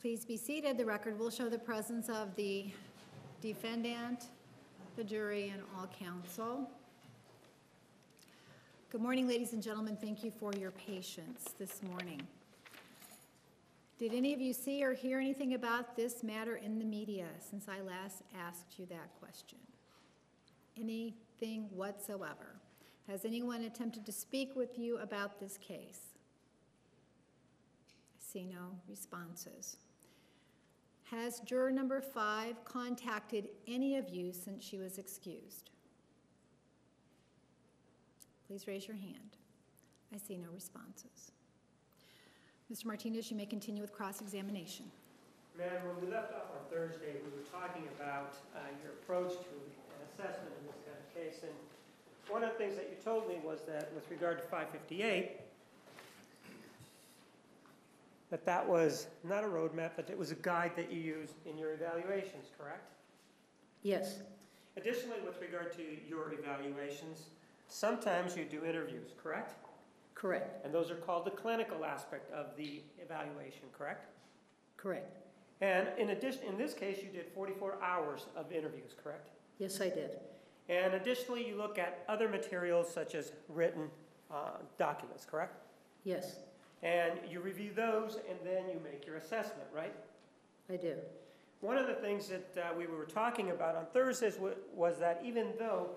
Please be seated. The record will show the presence of the defendant, the jury, and all counsel. Good morning, ladies and gentlemen. Thank you for your patience this morning. Did any of you see or hear anything about this matter in the media since I last asked you that question? Anything whatsoever? Has anyone attempted to speak with you about this case? I see no responses. Has juror number 5 contacted any of you since she was excused? Please raise your hand. I see no responses. Mr. Martinez, you may continue with cross-examination. Madam, when we left off on Thursday, we were talking about your approach to an assessment in this kind of case. And one of the things that you told me was that with regard to 558, that was not a roadmap, but it was a guide that you used in your evaluations, correct? Yes. Additionally, with regard to your evaluations, sometimes you do interviews, correct? Correct. And those are called the clinical aspect of the evaluation, correct? Correct. And in addition, in this case, you did 44 hours of interviews, correct? Yes, I did. And additionally, you look at other materials such as written documents, correct? Yes. And you review those, and then you make your assessment, right? I do. One of the things that we were talking about on Thursdays was that even though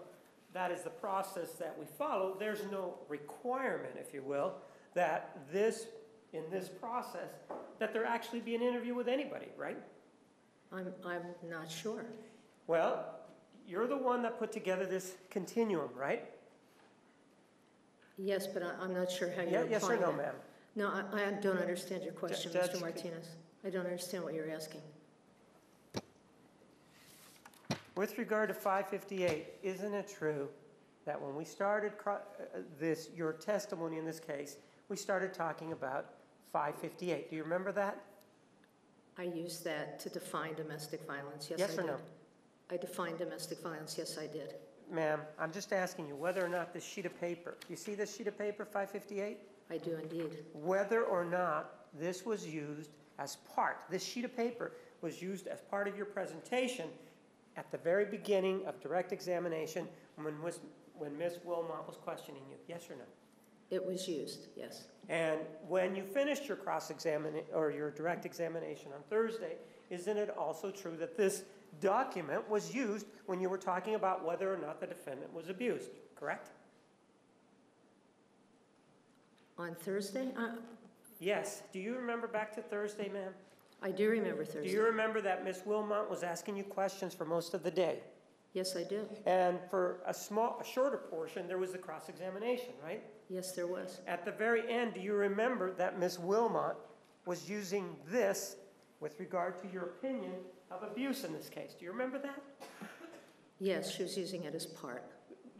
that is the process that we follow, there's no requirement, if you will, that in this process, that there actually be an interview with anybody, right? I'm not sure. Well, you're the one that put together this continuum, right? Yes, but I'm not sure how you're applying Yes or no, that. ma'am? No, I don't understand your question, Judge, Mr. Martinez. I don't understand what you're asking. With regard to 558, isn't it true that when we started your testimony in this case, we started talking about 558? Do you remember that? I used that to define domestic violence. Yes, yes I or did. No? I defined domestic violence. Yes, I did. Ma'am, I'm just asking you whether or not this sheet of paper, you see this sheet of paper, 558? I do indeed. Whether or not this was used as this sheet of paper was used as part of your presentation at the very beginning of direct examination when Ms. Wilmot was questioning you, yes or no? It was used, yes. And when you finished your cross-examination or your direct examination on Thursday, isn't it also true that this document was used when you were talking about whether or not the defendant was abused, correct? On Thursday? Yes. Do you remember back to Thursday, ma'am? I do remember Thursday. Do you remember that Ms. Wilmot was asking you questions for most of the day? Yes, I do. And for a shorter portion, there was the cross-examination, right? Yes, there was. At the very end, do you remember that Ms. Wilmot was using this with regard to your opinion of abuse in this case? Do you remember that? Yes, she was using it as part.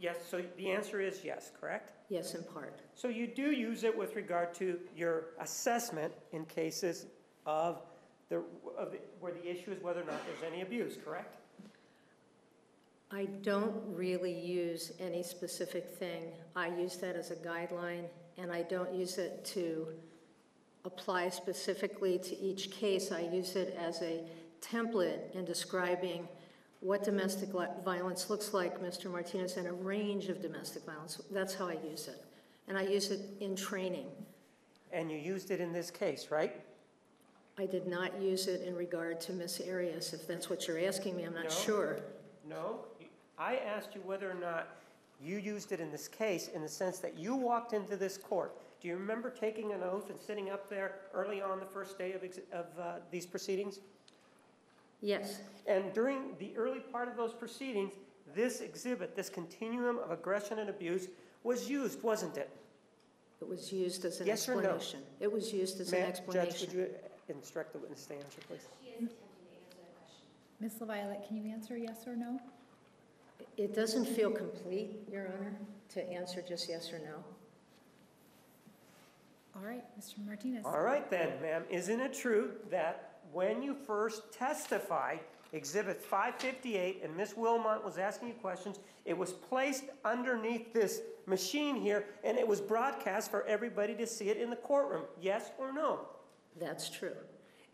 Yes, so the answer is yes, correct? Yes, in part. So you do use it with regard to your assessment in cases where the issue is whether or not there's any abuse, correct? I don't really use any specific thing. I use that as a guideline, and I don't use it to apply specifically to each case. I use it as a template in describing what domestic violence looks like, Mr. Martinez, and a range of domestic violence. That's how I use it. And I use it in training. And you used it in this case, right? I did not use it in regard to Ms. Arias. If that's what you're asking me, I'm not sure. No. I asked you whether or not you used it in this case in the sense that you walked into this court. Do you remember taking an oath and sitting up there early on the first day of these proceedings? Yes. And during the early part of those proceedings, this exhibit, this continuum of aggression and abuse, was used, wasn't it? It was used as an yes explanation. Or no? It was used as an explanation. Judge, would you instruct the witness to answer, please? She is attempting to answer that question. Ms. LaViolette, can you answer yes or no? It doesn't feel complete, Your Honor, to answer just yes or no. All right, Mr. Martinez. All right then, ma'am. Isn't it true that when you first testified, Exhibit 558, and Ms. Wilmot was asking you questions, it was placed underneath this machine here, and it was broadcast for everybody to see it in the courtroom? Yes or no? That's true.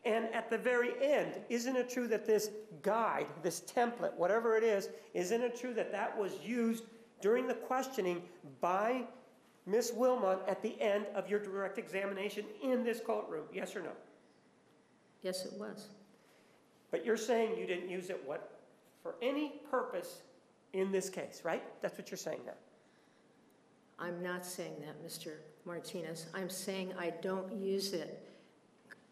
And at the very end, isn't it true that this guide, this template, whatever it is, isn't it true that that was used during the questioning by Ms. Wilmot at the end of your direct examination in this courtroom? Yes or no? Yes, it was. But you're saying you didn't use it for any purpose in this case, right? That's what you're saying now. I'm not saying that, Mr. Martinez. I'm saying I don't use it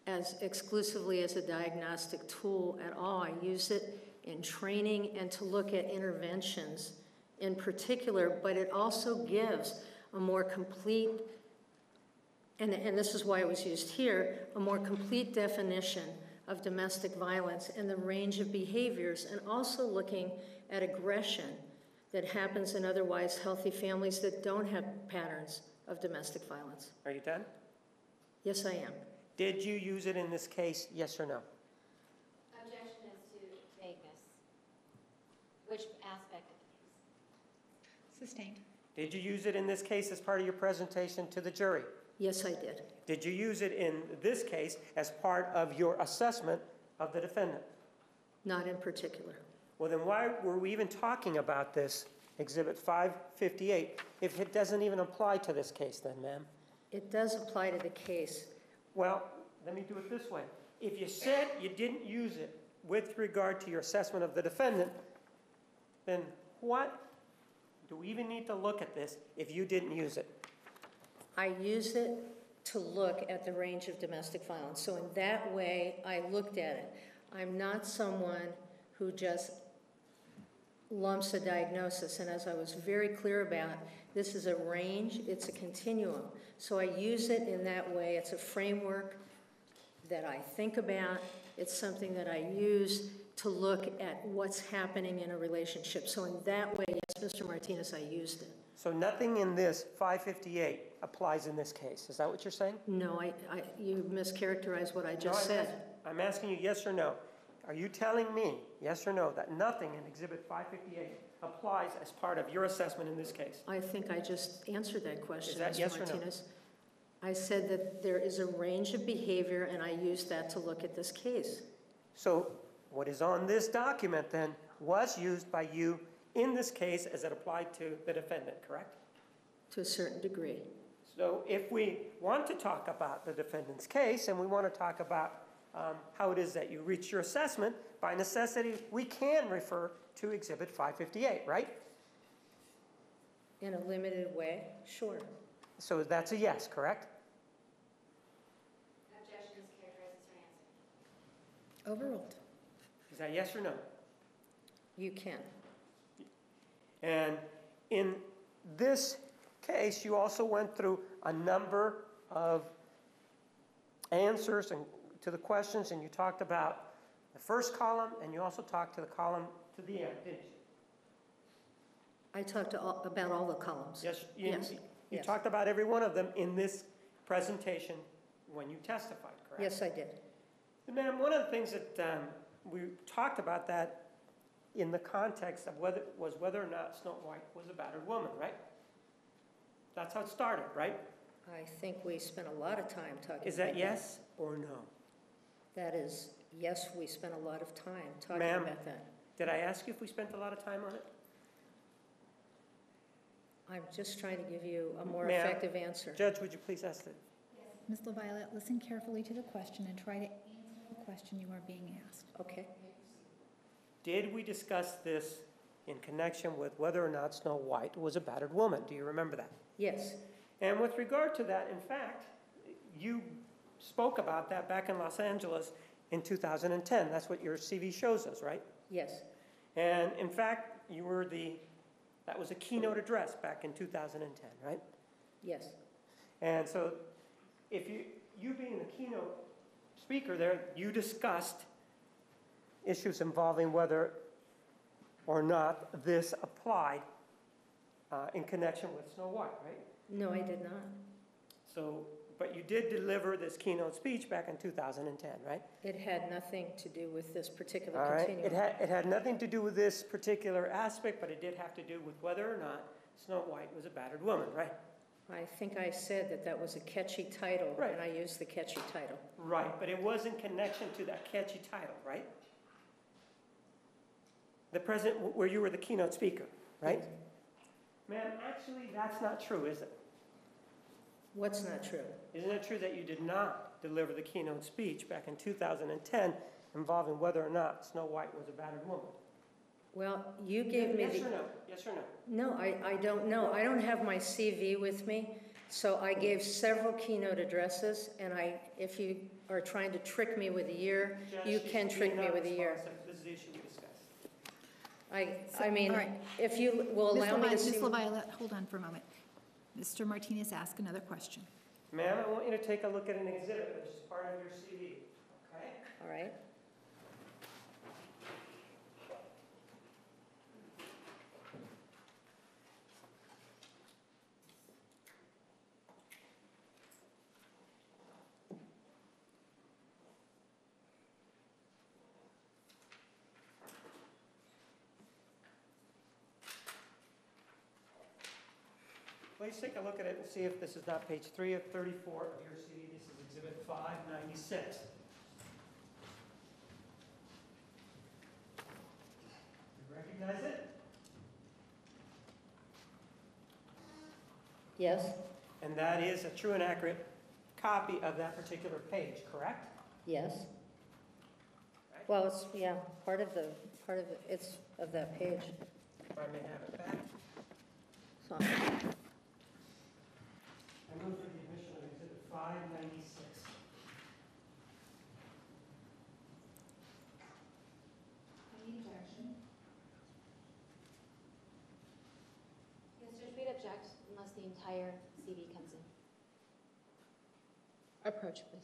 as exclusively as a diagnostic tool at all. I use it in training and to look at interventions in particular, but it also gives a more complete, and this is why it was used here, a more complete definition of domestic violence and the range of behaviors, and also looking at aggression that happens in otherwise healthy families that don't have patterns of domestic violence. Are you done? Yes, I am. Did you use it in this case, yes or no? Objection as to vagueness. Which aspect of the case? Sustained. Did you use it in this case as part of your presentation to the jury? Yes, I did. Did you use it in this case as part of your assessment of the defendant? Not in particular. Well, then why were we even talking about this Exhibit 558 if it doesn't even apply to this case then, ma'am? It does apply to the case. Well, let me do it this way. If you said you didn't use it with regard to your assessment of the defendant, then what do we even need to look at this if you didn't use it? I use it to look at the range of domestic violence. So in that way, I looked at it. I'm not someone who just lumps a diagnosis. And as I was very clear about, this is a range, it's a continuum. So I use it in that way. It's a framework that I think about. It's something that I use to look at what's happening in a relationship. So in that way, yes, Mr. Martinez, I used it. So nothing in this 558 applies in this case. Is that what you're saying? No, you mischaracterized what I just said. I'm asking you yes or no. Are you telling me, yes or no, that nothing in Exhibit 558 applies as part of your assessment in this case? I think I just answered that question, Is that Mr. yes or no? Martinez. I said that there is a range of behavior, and I used that to look at this case. So what is on this document then was used by you in this case as it applied to the defendant, correct? To a certain degree. So if we want to talk about the defendant's case and we want to talk about how it is that you reach your assessment, by necessity, we can refer to Exhibit 558, right? In a limited way, sure. So that's a yes, correct? Objection is characterized as her answer. Overruled. Is that yes or no? You can. And in this case, you also went through a number of answers to the questions, and you talked about the first column, and you also talked to the column to the end, didn't you? I talked about all the columns. Yes, you Yes. talked about every one of them in this presentation when you testified, correct? Yes, I did. And ma'am, one of the things that we talked about that in the context of whether or not Snow White was a battered woman, right? That's how it started, right? I think we spent a lot of time talking about that. Is that yes or no? That is, yes, we spent a lot of time talking Ma'am. about that. Did I ask you if we spent a lot of time on it? I'm just trying to give you a more Ma'am. effective answer. Judge, would you please ask the... Ms. LaViolette, listen carefully to the question and try to answer the question you are being asked. Okay. Did we discuss this in connection with whether or not Snow White was a battered woman? Do you remember that? Yes. And with regard to that, in fact, you spoke about that back in Los Angeles in 2010. That's what your CV shows us, right? Yes. And in fact, that was a keynote address back in 2010, right? Yes. And so if you being the keynote speaker there, you discussed issues involving whether or not this applied in connection with Snow White, right? No, I did not. So, but you did deliver this keynote speech back in 2010, right? It had nothing to do with this particular All right. continuum. It had nothing to do with this particular aspect, but it did have to do with whether or not Snow White was a battered woman, right? I think I said that that was a catchy title, Right. and I used the catchy title. Right, but it was in connection to that catchy title, right? The present, where you were the keynote speaker, right? Ma'am, actually, that's not true, is it? What's not true? Isn't it true that you did not deliver the keynote speech back in 2010 involving whether or not Snow White was a battered woman? Well, you gave me Yes the... or no? Yes or no? No, I don't know. I don't have my CV with me, so I gave several keynote addresses, and if you are trying to trick me with a year, you Judge, can she's trick being me with a year. non-responsive. This is the issue we discussed. I mean, all right. if you will allow me to see... Ms. LaViolette, hold on for a moment. Mr. Martinez, ask another question. Ma'am, I want you to take a look at an exhibit, which is part of your CV, okay? All right. Please take a look at it and see if this is not page 3 of 34 of your CD. This is exhibit 596. You recognize it? Yes? And that is a true and accurate copy of that particular page, correct? Yes. Well, it's, yeah, part of it's of that page. If I may have it back. So, I move for the admission of exhibit 596. Any objection? Yes, Judge, we'd object unless the entire CD comes in. Approach, please.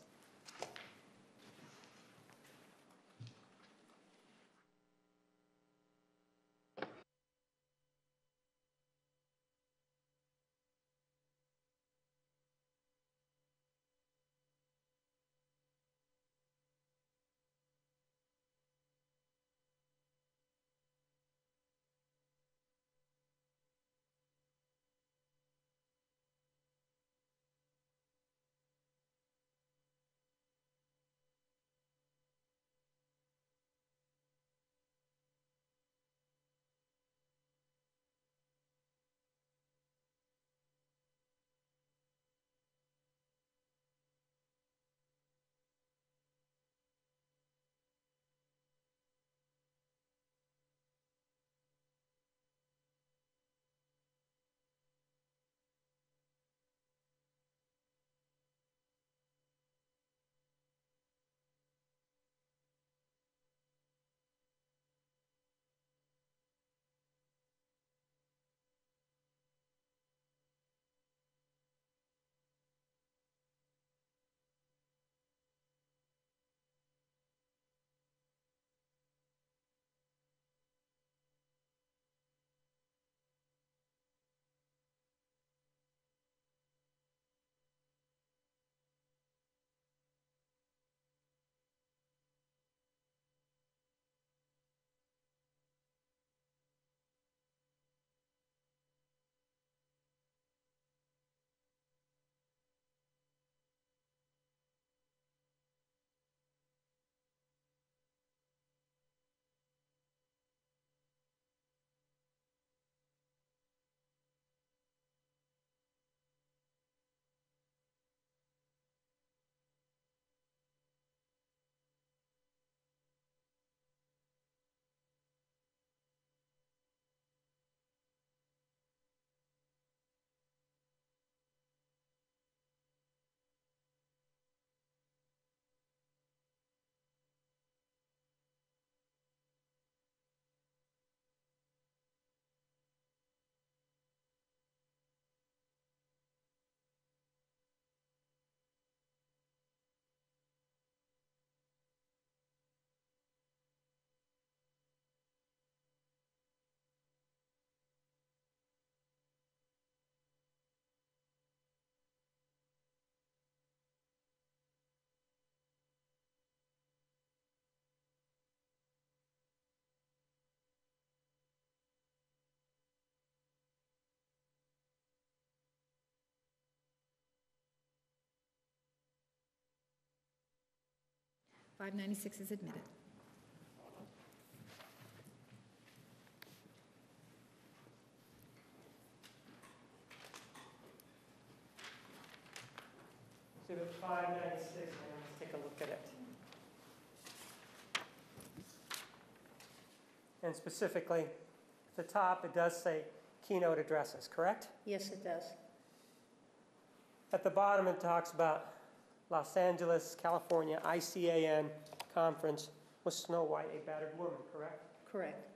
596 is admitted. Exhibit 596, let's take a look at it. And specifically, at the top, it does say keynote addresses, correct? Yes, it does. At the bottom, it talks about Los Angeles, California, ICAN conference with Snow White, a battered woman, correct? Correct.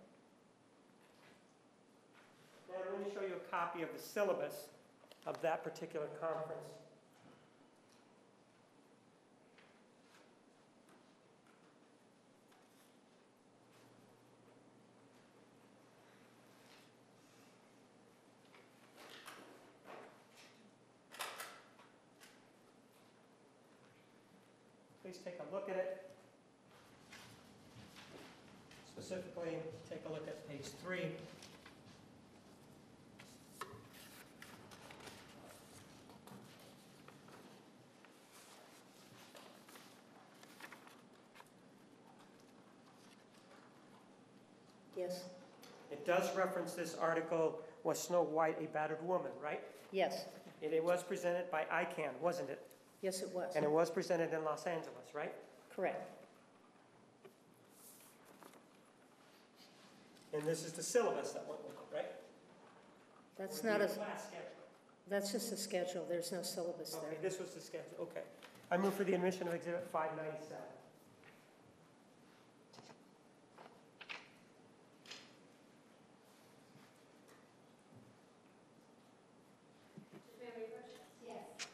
Now, let me show you a copy of the syllabus of that particular conference. Please take a look at it. Specifically, take a look at page 3. Yes. It does reference this article, Was Snow White a Battered Woman, right? Yes. And it was presented by ICANN, wasn't it? Yes, it was. And it was presented in Los Angeles, right? Correct. And this is the syllabus that went with it, right? That's Or not the a, class schedule. that's just a schedule. There's no syllabus Okay, there. this was the schedule, okay. I move for the admission of Exhibit 597. Yes.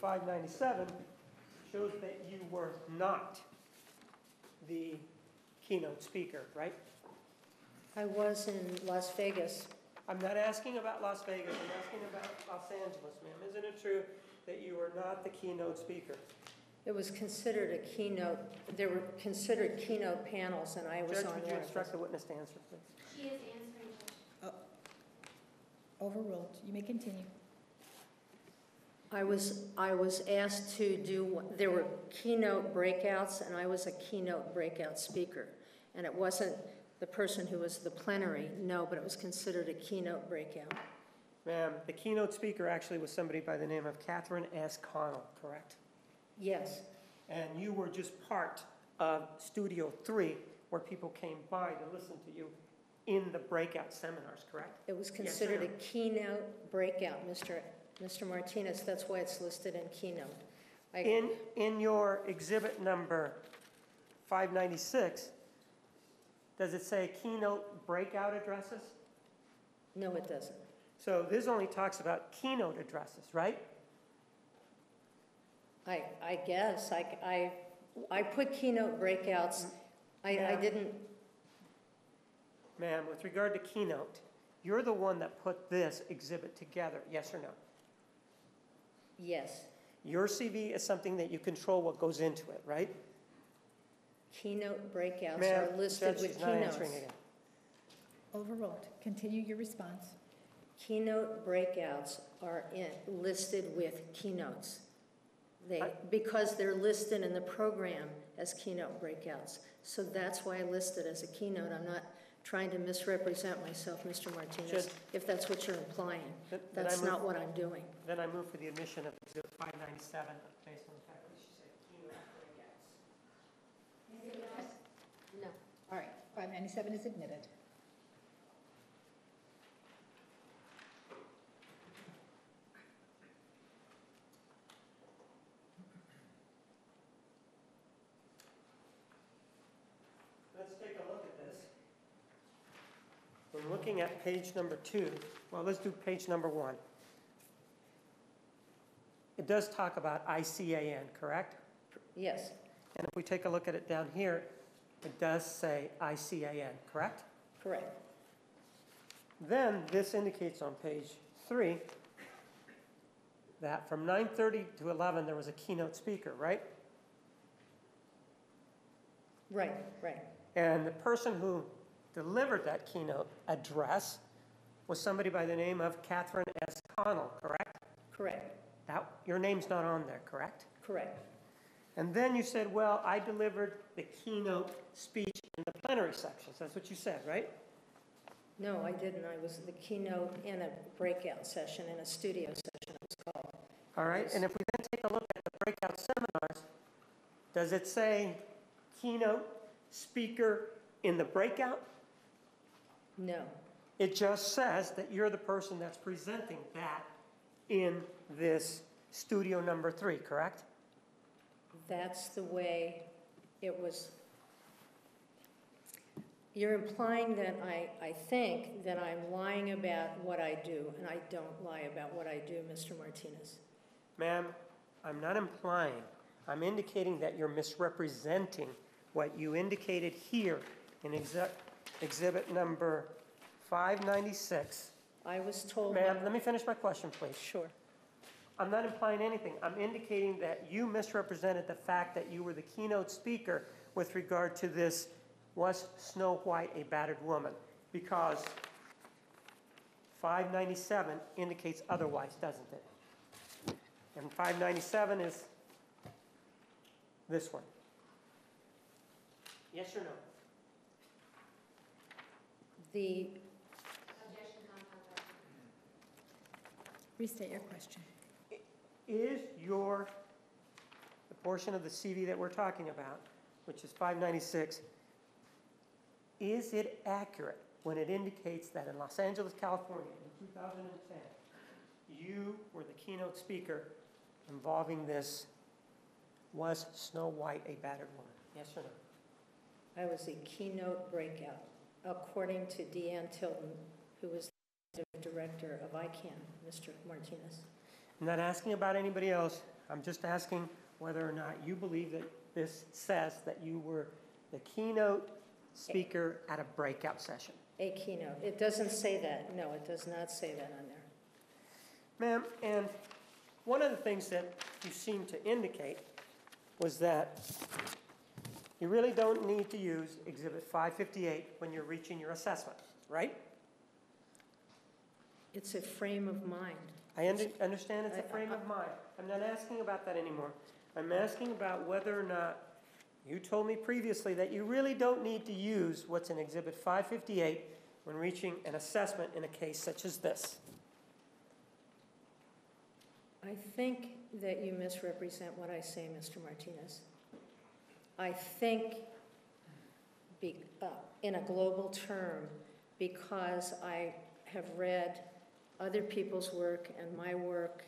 597 shows that you were not the keynote speaker, right? I was in Las Vegas. I'm not asking about Las Vegas, I'm asking about Los Angeles, ma'am. Isn't it true that you were not the keynote speaker? It was considered a keynote, there were considered keynote panels, and I was Judge, on would you one of instruct the those. witness to answer, please? She is answering, Judge. Overruled. You may continue. I was asked to do, there were keynote breakouts, and I was a keynote breakout speaker. And it wasn't the person who was the plenary, no, but it was considered a keynote breakout. Ma'am, the keynote speaker actually was somebody by the name of Catherine S. Connell, correct? Yes, And you were just part of Studio 3, where people came by to listen to you in the breakout seminars, correct? it was considered a ma'am. keynote breakout, Mr. Martinez, that's why it's listed in keynote. In your exhibit number 596, does it say keynote breakout addresses? No, it doesn't. So this only talks about keynote addresses, right? I guess, I put keynote breakouts, I Yeah. didn't, Ma'am, with regard to keynote, you're the one that put this exhibit together, yes or no? yes. Your CV is something that you control what goes into it, right? Keynote breakouts Ma'am, are listed Judge, with she's not answering keynotes. again. Overruled. Continue your response. Keynote breakouts are listed with keynotes. I- Because they're listed in the program as keynote breakouts. So that's why I listed as a keynote. I'm not trying to misrepresent myself, Mr. Martinez, Judge- if that's what you're implying. Then I That's move- not what I'm doing. Then I move for the admission of exhibit 597 based on the fact that she said keynote breakouts. No. All right, 597 is admitted. Let's take a look at this. We're looking at page number 2. Well, let's do page number 1. It does talk about ICAN, correct? Yes, And if we take a look at it down here, it does say ICAN, correct? correct. Then this indicates on page 3 that from 9:30 to 11 there was a keynote speaker, right? Right. And the person who delivered that keynote address was somebody by the name of Catherine S. Connell, correct? Correct. Your name's not on there, correct? Correct. And then you said, well, I delivered the keynote speech in the plenary sections. That's what you said, right? No, I didn't. I was the keynote in a breakout session, in a studio session, it was called. All right, and if we then take a look at the breakout seminars, does it say keynote speaker in the breakout? No, It just says that you're the person that's presenting that in this studio number 3, correct? that's the way it was. You're implying that I think that I'm lying about what I do, and I don't lie about what I do, Mr. Martinez. Ma'am, I'm not implying. I'm indicating that you're misrepresenting what you indicated here in exhibit number 596. I was told. Ma'am, let me finish my question, please. Sure. I'm not implying anything. I'm indicating that you misrepresented the fact that you were the keynote speaker with regard to this, was Snow White a battered woman? Because 597 indicates otherwise, doesn't it? And 597 is this one. Yes or no? The, Objection, compound. Restate your question. Is the portion of the CV that we're talking about, which is 596, is it accurate when it indicates that in Los Angeles, California, in 2010, you were the keynote speaker involving this, was Snow White a battered woman? Yes or no? I was the keynote breakout, according to Deanne Tilton, who was the director of ICANN, Mr. Martinez. I'm not asking about anybody else. I'm just asking whether or not you believe that this says that you were the keynote speaker at a breakout session. A keynote. It doesn't say that. No, it does not say that on there. Ma'am, and one of the things that you seemed to indicate was that you really don't need to use Exhibit 558 when you're reaching your assessment, right? It's a frame of mind. I understand it's a frame of mind. I'm not asking about that anymore. I'm asking about whether or not you told me previously that you really don't need to use what's in Exhibit 558 when reaching an assessment in a case such as this. I think that you misrepresent what I say, Mr. Martinez. I think in a global term, because I have read other people's work and my work,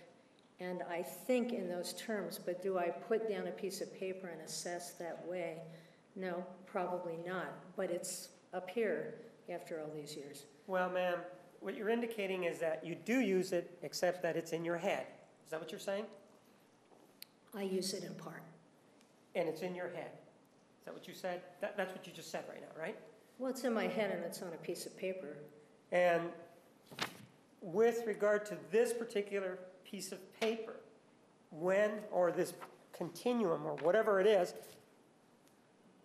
and I think in those terms, but do I put down a piece of paper and assess that way? No, probably not, but it's up here after all these years. Well, ma'am, what you're indicating is that you do use it, except that it's in your head. Is that what you're saying? I use it in part. And it's in your head. Is that what you said? That's what you just said right now, right? Well, it's in my head and it's on a piece of paper. And with regard to this particular piece of paper, when, or this continuum, or whatever it is,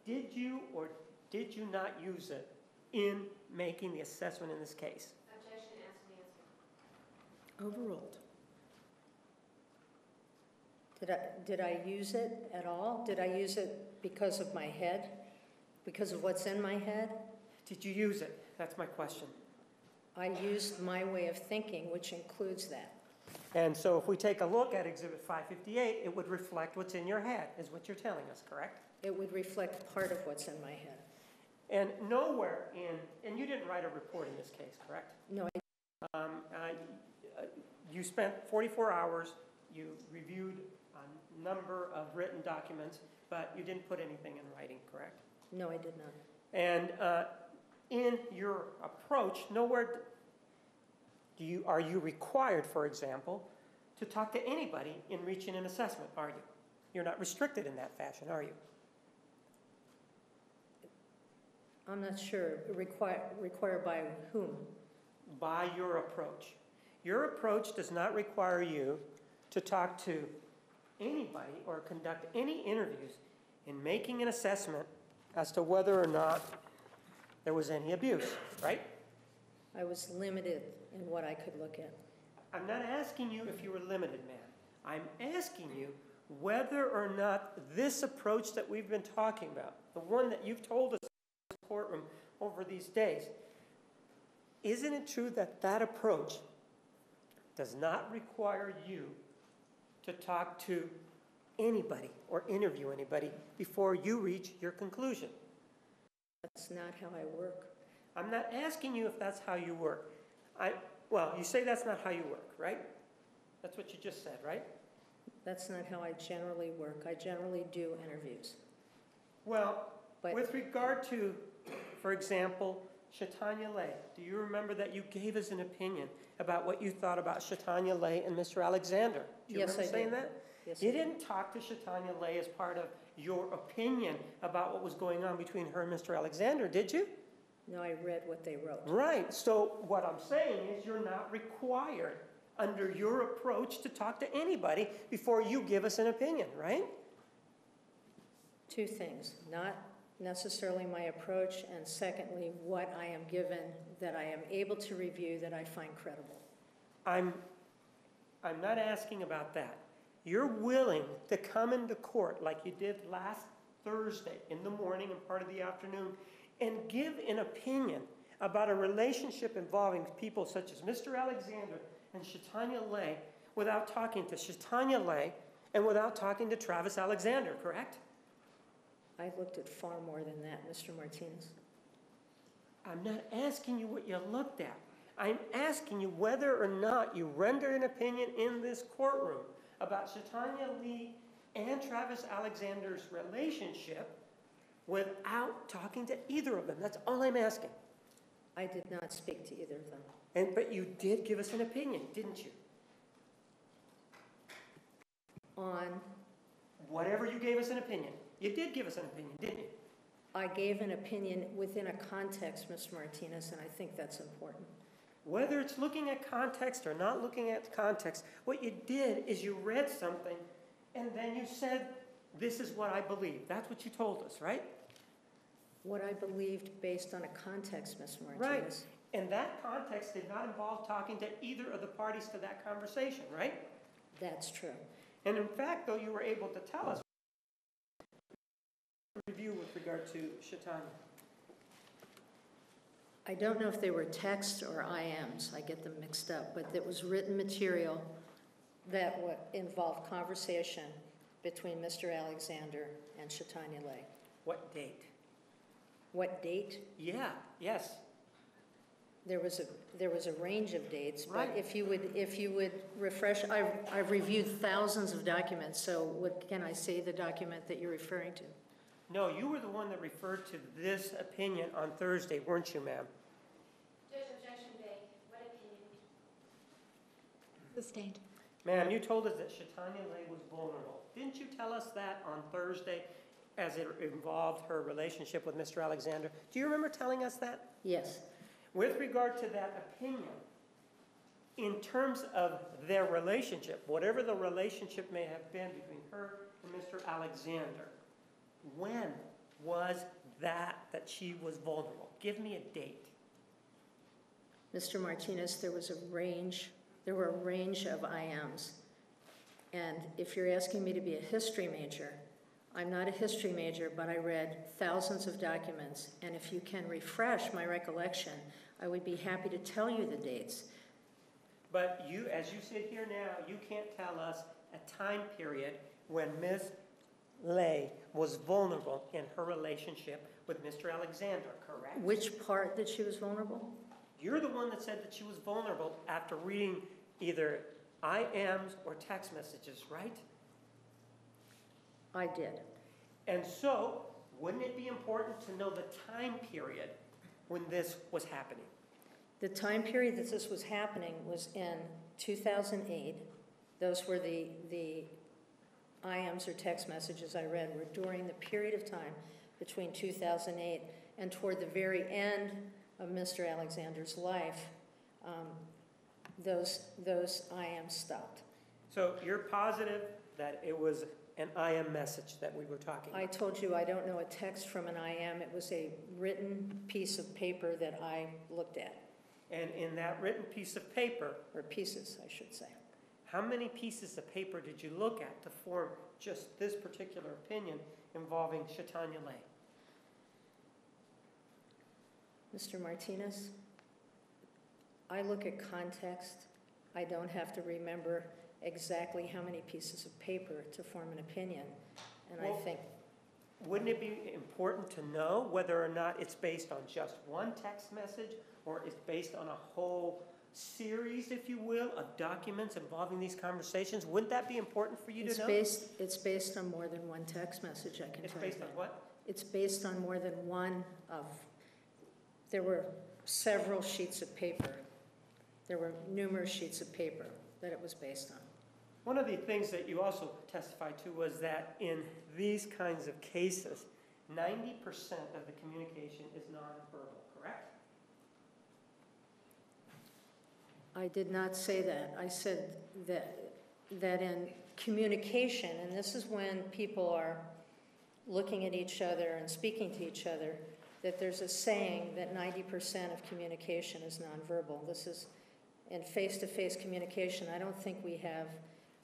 did you or did you not use it in making the assessment in this case? Objection, asked and answered. Overruled. Did I use it at all? Did I use it because of my head? Because of what's in my head? Did you use it? That's my question. I used my way of thinking, which includes that. And so if we take a look at Exhibit 558, it would reflect what's in your head, is what you're telling us, correct? It would reflect part of what's in my head. And nowhere and you didn't write a report in this case, correct? No, You spent 44 hours, you reviewed a number of written documents, but you didn't put anything in writing, correct? no, I did not. And in your approach, nowhere are you required, for example, to talk to anybody in reaching an assessment, are you? You're not restricted in that fashion, are you? I'm not sure. Required by whom? By your approach. Your approach does not require you to talk to anybody or conduct any interviews in making an assessment as to whether or not there was any abuse, right? I was limited in what I could look at. I'm not asking you if you were limited, ma'am. I'm asking you whether or not this approach that we've been talking about, the one that you've told us in the courtroom over these days, isn't it true that that approach does not require you to talk to anybody or interview anybody before you reach your conclusion? That's not how I work. I'm not asking you if that's how you work. Well, you say that's not how you work, right? That's what you just said, right? That's not how I generally work. I generally do interviews. Well, But- with regard to, for example, Shatanya Lay, do you remember that you gave us an opinion about what you thought about Shatanya Lay and Mr. Alexander? Do you Yes, remember I saying did. that? Yes, You I did. didn't talk to Shatanya Lay as part of your opinion about what was going on between her and Mr. Alexander, did you? No, I read what they wrote. Right. So what I'm saying is you're not required under your approach to talk to anybody before you give us an opinion, right? Two things. Not necessarily my approach, and secondly, what I am given that I am able to review that I find credible. I'm not asking about that. You're willing to come into court like you did last Thursday in the morning and part of the afternoon and give an opinion about a relationship involving people such as Mr. Alexander and Shatanya Lay without talking to Shatanya Lay and without talking to Travis Alexander, correct? I looked at far more than that, Mr. Martinez. I'm not asking you what you looked at. I'm asking you whether or not you rendered an opinion in this courtroom about Shatanya Lee and Travis Alexander's relationship without talking to either of them. That's all I'm asking. I did not speak to either of them. But you did give us an opinion, didn't you? on, Whatever you gave us an opinion. You did give us an opinion, didn't you? I gave an opinion within a context, Mr. Martinez, and I think that's important. Whether it's looking at context or not looking at context, what you did is you read something and then you said, this is what I believe. That's what you told us, right? What I believed based on a context, Mr. Martinez. Right. And that context did not involve talking to either of the parties to that conversation, right? That's true. And in fact, though, you were able to tell us review with regard to Chaitanya. I don't know if they were texts or IMs. I get them mixed up, but it was written material that involved conversation between Mr. Alexander and Chaitanya Lay. What date? What date? Yeah, yes. There was a range of dates, but Right. if you would refresh, I've reviewed thousands of documents, so what can I say the document that you're referring to? No, you were the one that referred to this opinion on Thursday, weren't you, ma'am? Judge, objection vague. What opinion? Sustained. Ma'am, you told us that Chaitanya Lay was vulnerable. Didn't you tell us that on Thursday as it involved her relationship with Mr. Alexander? Do you remember telling us that? Yes. With regard to that opinion, in terms of their relationship, whatever the relationship may have been between her and Mr. Alexander, when was that she was vulnerable? Give me a date. Mr. Martinez, there were a range of IMs. And if you're asking me to be a history major, I'm not a history major, but I read thousands of documents. And if you can refresh my recollection, I would be happy to tell you the dates. But you, as you sit here now, you can't tell us a time period when Ms. Lay was vulnerable in her relationship with Mr. Alexander, correct? Which part that she was vulnerable? You're the one that said that she was vulnerable after reading either IMs or text messages, right? I did. And so, wouldn't it be important to know the time period when this was happening? The time period that this was happening was in 2008. Those were the IMs or text messages I read were during the period of time between 2008 and toward the very end of Mr. Alexander's life. Those IMs stopped. So you're positive that it was an IM message that we were talking about? I told you I don't know a text from an IM. It was a written piece of paper that I looked at. And in that written piece of paper, Or pieces, I should say. how many pieces of paper did you look at to form just this particular opinion involving Chaitanya Lay? Mr. Martinez, I look at context. I don't have to remember exactly how many pieces of paper to form an opinion. And Well, I think, wouldn't it be important to know whether or not it's based on just one text message or it's based on a whole series, if you will, of documents involving these conversations? Wouldn't that be important for you to know? it's based on more than one text message, I can It's tell you based on that. what? It's based on more than one of, there were several sheets of paper. There were numerous sheets of paper that it was based on. One of the things that you also testified to was that in these kinds of cases, 90% of the communication is nonverbal, correct? I did not say that. I said that in communication, and this is when people are looking at each other and speaking to each other, that there's a saying that 90% of communication is nonverbal. This is in face-to-face communication. I don't think we have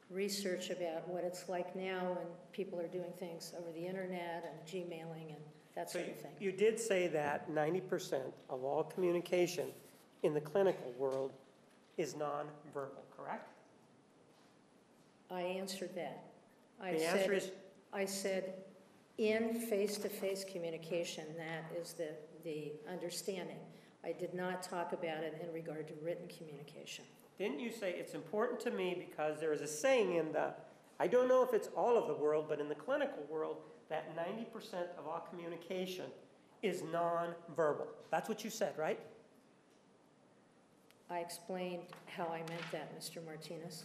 research about what it's like now when people are doing things over the internet and Gmailing and that So sort of thing. you did say that 90% of all communication in the clinical world is nonverbal, correct? I answered that. The answer is, I said, in face-to-face communication, that is the understanding. I did not talk about it in regard to written communication. didn't you say it's important to me because there is a saying in the, I don't know if it's all of the world, but in the clinical world, that 90% of all communication is nonverbal. That's what you said, right? I explained how I meant that, Mr. Martinez.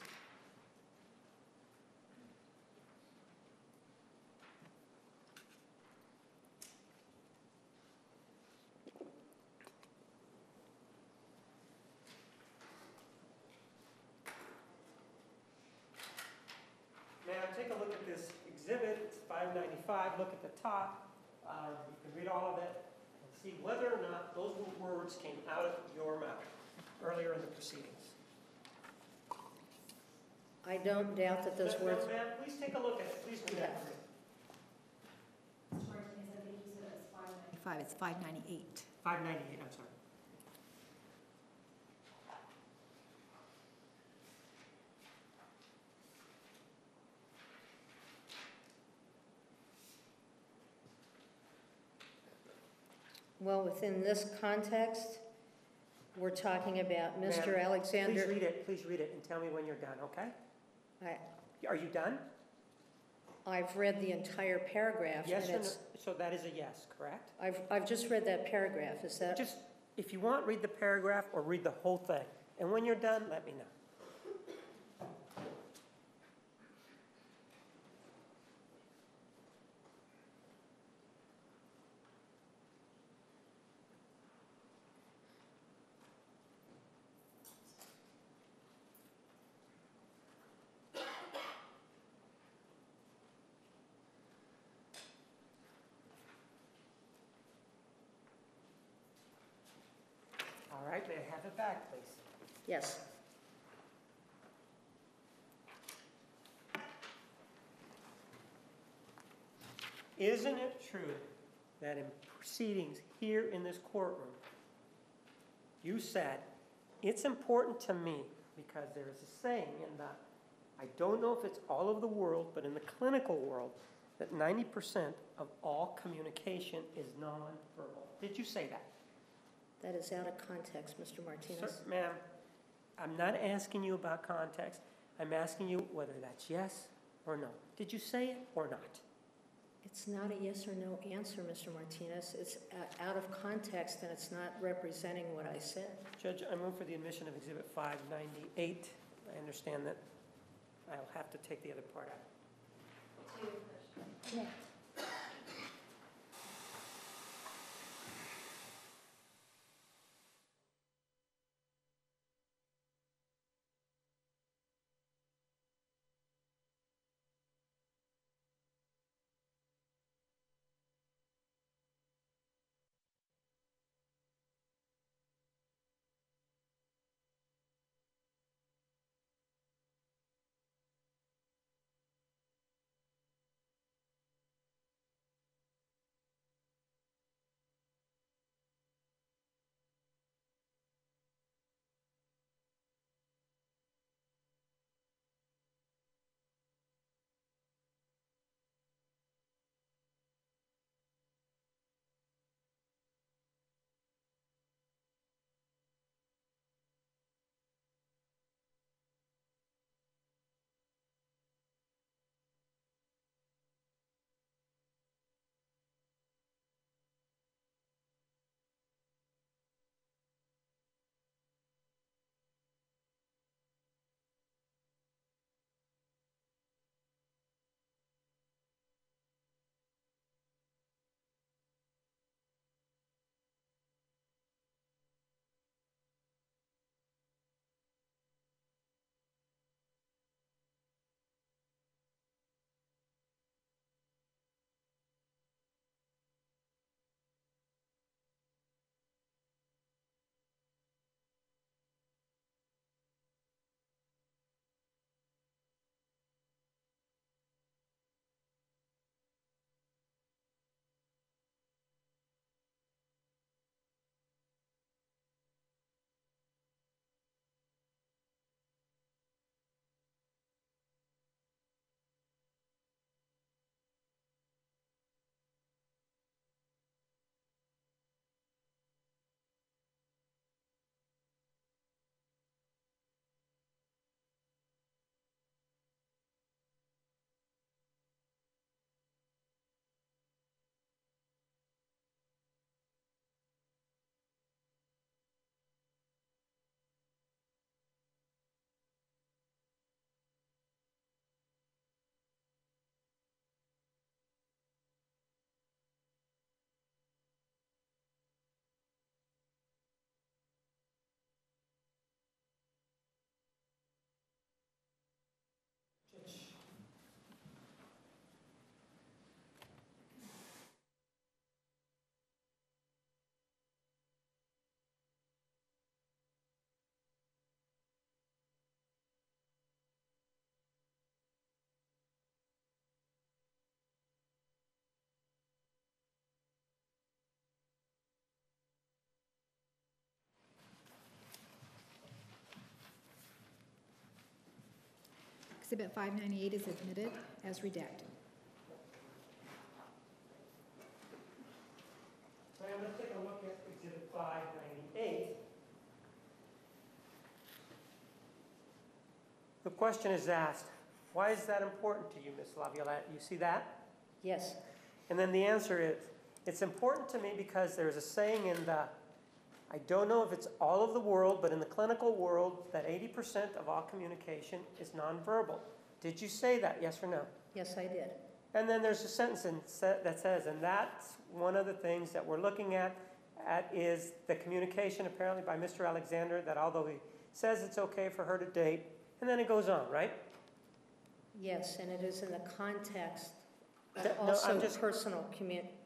595, look at the top. You can read all of it and see whether or not those words came out of your mouth earlier in the proceedings. I don't doubt that those words, Ma'am, please take a look at it. Please read that for me. Mr. Martinez, I think you said it was 595. It's 598. 598, I'm sorry. well, within this context, we're talking about Mr. Ma'am, Alexander. Please read it and tell me when you're done, okay? I- Are you done? I've read the entire paragraph. Yes and or no? it's, So that is a yes, correct? I've just read that paragraph, is that? Just, if you want, read the paragraph or read the whole thing. And when you're done, let me know. All right, may I have it back, please? Yes. Isn't it true that in proceedings here in this courtroom, you said, it's important to me because there is a saying in the, I don't know if it's all over the world, but in the clinical world, that 90% of all communication is nonverbal. Did you say that? That is out of context, Mr. Martinez. Sir, ma'am, I'm not asking you about context. I'm asking you whether that's yes or no. Did you say it or not? It's not a yes or no answer, Mr. Martinez. It's out of context and it's not representing what I said. Judge, I move for the admission of Exhibit 598. I understand that I'll have to take the other part out. Yeah. Exhibit 598 is admitted as redacted. So I'm going to take a look at Exhibit 598. The question is asked, why is that important to you, Ms. Laviolette? You see that? Yes. And then the answer is, it's important to me because there's a saying in the, I don't know if it's all of the world, but in the clinical world, that 80% of all communication is nonverbal. Did you say that, yes or no? Yes, I did. And then there's a sentence that says, and that's one of the things that we're looking at is the communication apparently by Mr. Alexander, that although he says it's okay for her to date, and then it goes on, right? Yes, and it is in the context of No, also I'm just-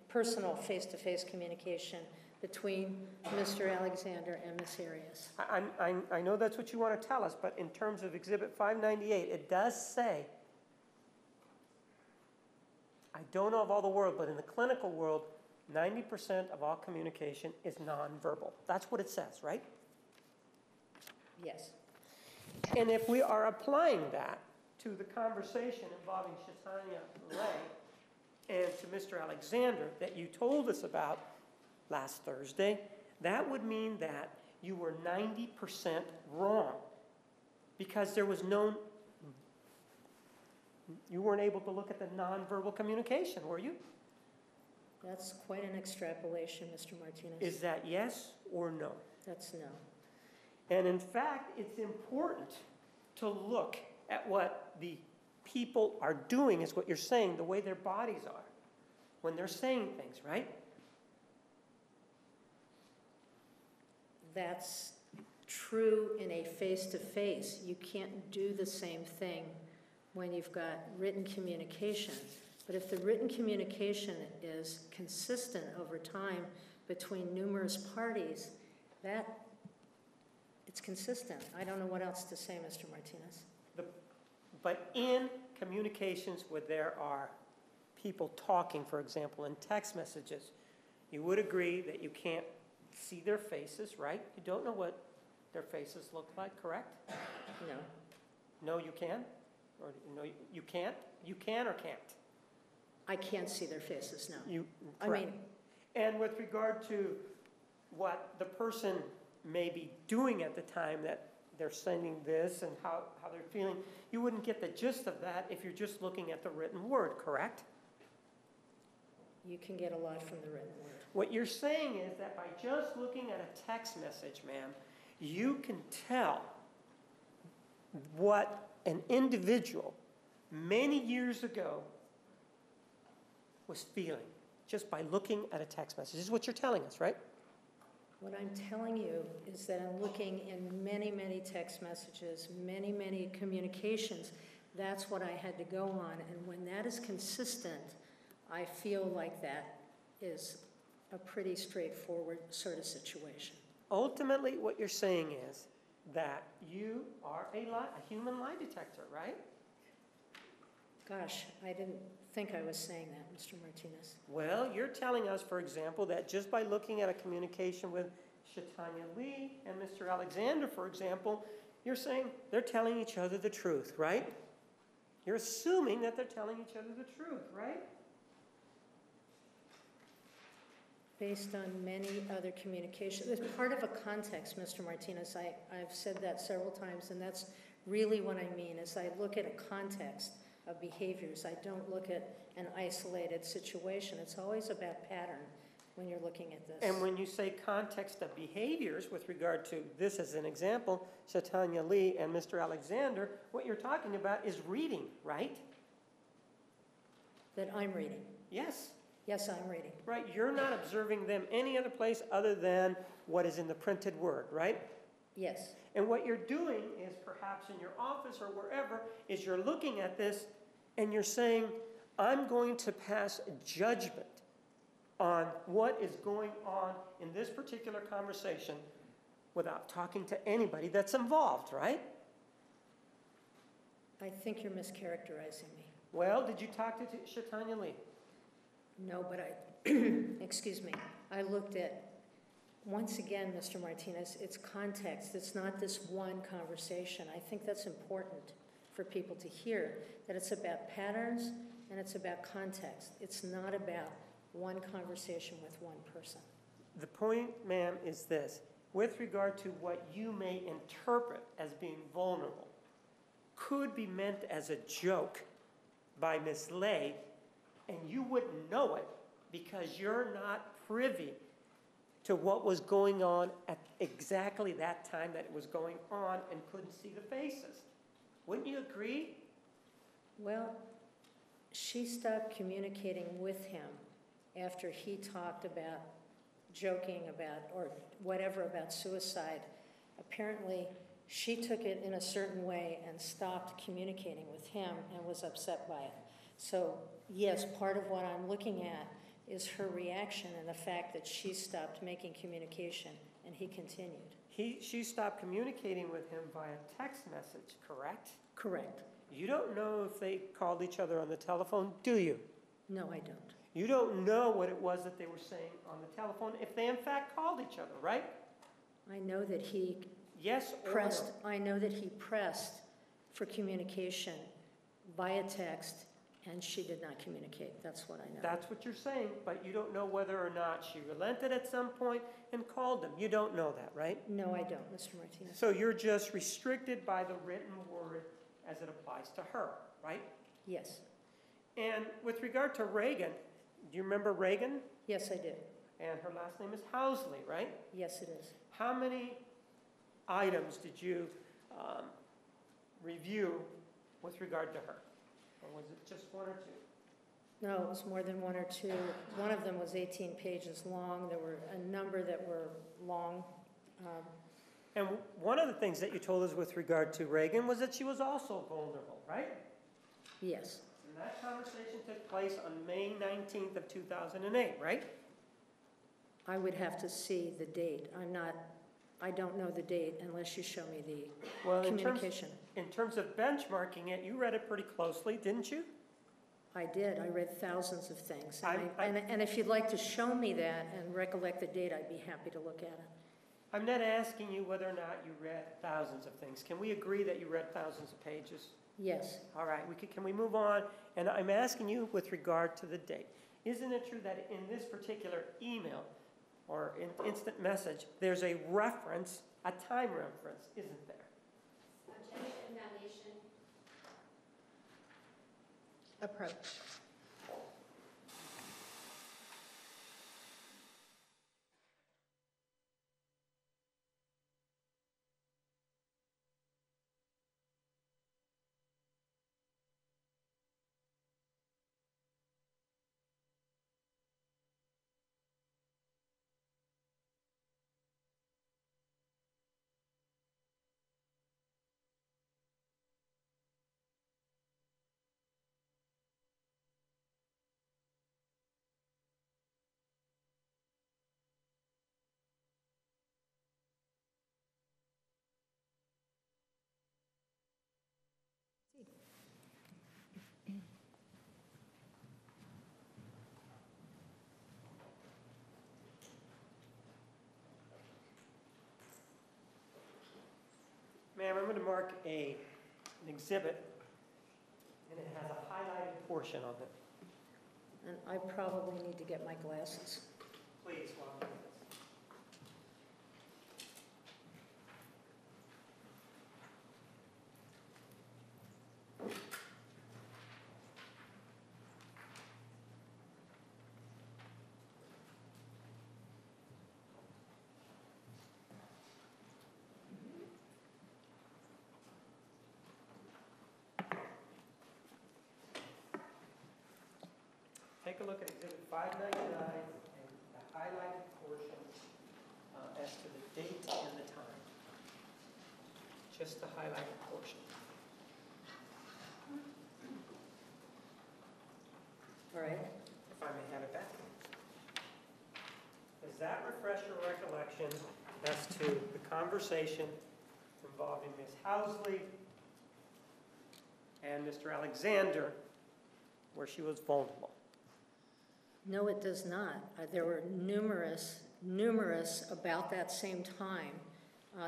personal face-to-face communication between Mr. Alexander and Ms. Arias. I know that's what you want to tell us, but in terms of Exhibit 598, it does say, I don't know of all the world, but in the clinical world, 90% of all communication is nonverbal. That's what it says, right? Yes. And if we are applying that to the conversation involving Shatanya Lay and to Mr. Alexander that you told us about last Thursday, that would mean that you were 90% wrong because there was no, you weren't able to look at the nonverbal communication, were you? That's quite an extrapolation, Mr. Martinez. Is that yes or no? That's no. And in fact, it's important to look at what the people are doing, is what you're saying, the way their bodies are when they're saying things, right? That's true in a face-to-face. You can't do the same thing when you've got written communication. But if the written communication is consistent over time between numerous parties, it's consistent. I don't know what else to say, Mr. Martinez. But in communications where there are people talking, for example, in text messages, you would agree that you can't see their faces, right? You don't know what their faces look like, correct? No. No, you can? Or no, you can't? You can or can't? I can't see their faces, no. Correct. I mean, and with regard to what the person may be doing at the time that they're sending this and how they're feeling, you wouldn't get the gist of that if you're just looking at the written word, correct? you can get a lot from the written word. What you're saying is that by just looking at a text message, ma'am, you can tell what an individual many years ago was feeling just by looking at a text message. This is what you're telling us, right? What I'm telling you is that I'm looking in many, many text messages, many, many communications. That's what I had to go on. And when that is consistent, I feel like that is a pretty straightforward sort of situation. Ultimately, what you're saying is that you are a human lie detector, right? Gosh, I didn't think I was saying that, Mr. Martinez. Well, you're telling us, for example, that just by looking at a communication with Shatanya Lee and Mr. Alexander, for example, you're saying they're telling each other the truth, right? You're assuming that they're telling each other the truth, right? Based on many other communications. It's part of a context, Mr. Martinez. I've said that several times, and that's really what I mean, is I look at a context of behaviors. I don't look at an isolated situation. It's always about pattern when you're looking at this. And when you say context of behaviors with regard to this as an example, Shatanya Lee and Mr. Alexander, what you're talking about is reading, right? That I'm reading. Yes. Yes, I'm reading. Right, you're not observing them any other place other than what is in the printed word, right? Yes. And what you're doing is perhaps in your office or wherever is you're looking at this and you're saying, I'm going to pass judgment on what is going on in this particular conversation without talking to anybody that's involved, right? I think you're mischaracterizing me. Well, did you talk to Shatanya Lee? No, but excuse me, I looked at, once again, Mr. Martinez, it's context. It's not this one conversation. I think that's important for people to hear, that it's about patterns and it's about context. It's not about one conversation with one person. The point, ma'am, is this. With regard to what you may interpret as being vulnerable, could be meant as a joke by Miss Lay, and you wouldn't know it because you're not privy to what was going on at exactly that time that it was going on and couldn't see the faces. Wouldn't you agree? Well, she stopped communicating with him after he talked about joking about, or whatever, about suicide. Apparently, she took it in a certain way and stopped communicating with him and was upset by it. So, yes, part of what I'm looking at is her reaction and the fact that she stopped making communication and he continued. She stopped communicating with him via text message, correct? Correct. You don't know if they called each other on the telephone, do you? No, I don't. You don't know what it was that they were saying on the telephone, if they in fact called each other, right? I know that he Yes or pressed, no? I know that he pressed for communication via text, and she did not communicate. That's what I know. That's what you're saying, but you don't know whether or not she relented at some point and called him. You don't know that, right? No, I don't, Mr. Martinez. So you're just restricted by the written word as it applies to her, right? Yes. And with regard to Reagan, do you remember Reagan? Yes, I do. And her last name is Housley, right? Yes, it is. How many items did you review with regard to her? Or was it just one or two? No, it was more than one or two. One of them was 18 pages long. There were a number that were long. And one of the things that you told us with regard to Reagan was that she was also vulnerable, right? Yes. And that conversation took place on May 19th of 2008, right? I would have to see the date. I don't know the date unless you show me the communication. In terms of benchmarking it, you read it pretty closely, didn't you? I did. I read thousands of things. I- And if you'd like to show me that and recollect the date, I'd be happy to look at it. I'm not asking you whether or not you read thousands of things. Can we agree that you read thousands of pages? Yes. All right, can we move on? And I'm asking you with regard to the date. Isn't it true that in this particular email or instant message, there's a reference, a time reference, isn't there? Objection, foundation. Approach. Ma'am, I'm going to mark an exhibit, and it has a highlighted portion of it. And I probably need to get my glasses. Please, while I'm doing this. Take a look at Exhibit 599 and the highlighted portion as to the date and the time. Just the highlighted portion. All right. If I may have it back. Does that refresh your recollection as to the conversation involving Ms. Housley and Mr. Alexander where she was vulnerable? No, it does not. There were numerous about that same time.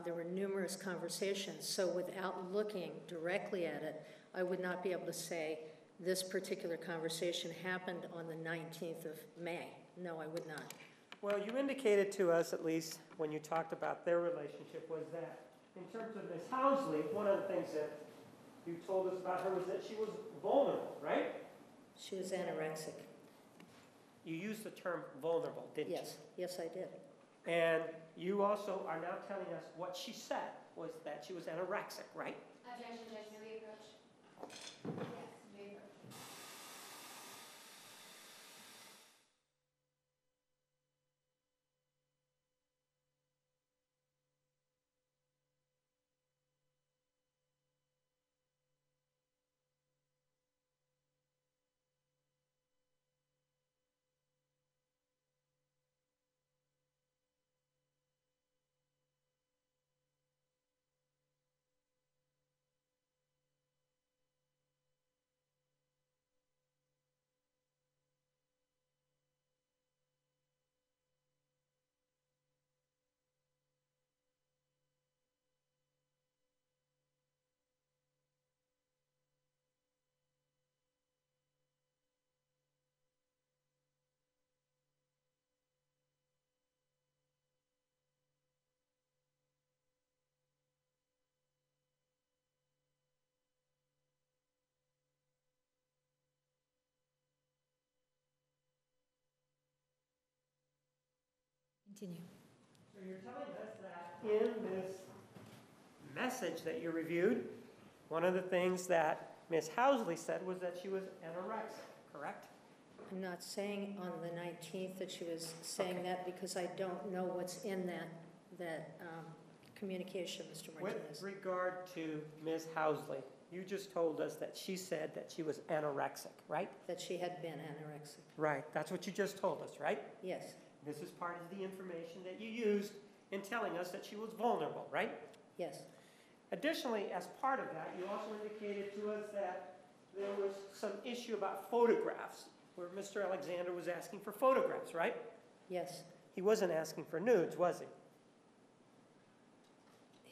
There were numerous conversations. So without looking directly at it, I would not be able to say this particular conversation happened on the 19th of May. No, I would not. Well, you indicated to us, at least when you talked about their relationship, was that in terms of Ms. Housley, one of the things that you told us about her was that she was vulnerable, right? She was anorexic. You used the term vulnerable, didn't Yes, yes, I did. you? And you also are now telling us what she said was that she was anorexic, right? Objection, Judge, may we approach? Yes, may we approach? Continue. So you're telling us that in this message that you reviewed, one of the things that Ms. Housley said was that she was anorexic, correct? I'm not saying on the 19th that she was saying Okay. that because I don't know what's in that communication, Mr. With Martinez. regard to Ms. Housley, you just told us that she said that she was anorexic, right? That she had been anorexic. Right, that's what you just told us, right? Yes, This is part of the information that you used in telling us that she was vulnerable, right? yes, Additionally, as part of that, you also indicated to us that there was some issue about photographs, where Mr. Alexander was asking for photographs, right? yes. He wasn't asking for nudes, was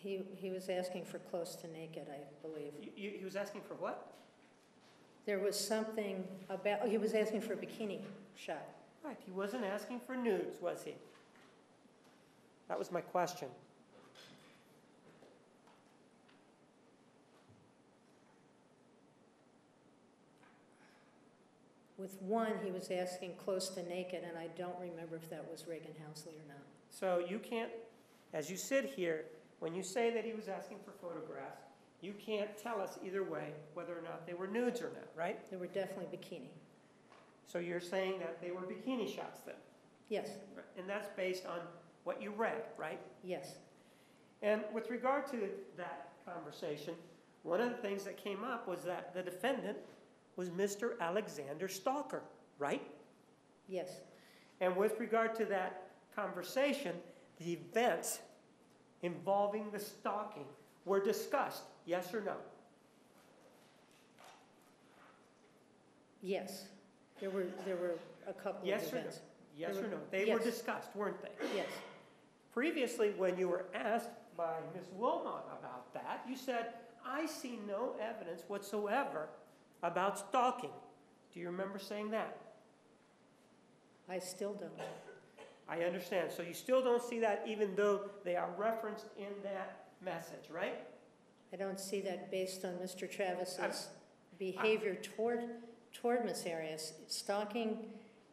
he? He was asking for close to naked, I believe. He was asking for what? There was something about, he was asking for a bikini shot. Right, he wasn't asking for nudes, was he? That was my question. With one, he was asking close to naked, and I don't remember if that was Reagan Housley or not. So you can't, as you sit here, when you say that he was asking for photographs, you can't tell us either way whether or not they were nudes or not, right? They were definitely bikini. So you're saying that they were bikini shots then? Yes, And that's based on what you read, right? yes, And with regard to that conversation, one of the things that came up was that the defendant was Mr. Alexander Stalker, right? yes, And with regard to that conversation, the events involving the stalking were discussed, yes or no? yes. There were a couple of Yes or no? events. Yes They or were- no? They were yes. discussed, weren't they? Yes, Previously, when you were asked by Ms. Wilmot about that, you said, I see no evidence whatsoever about stalking. Do you remember saying that? I still don't. I understand. So you still don't see that even though they are referenced in that message, right? I don't see that based on Mr. Travis's behavior toward Miss Arias. Stalking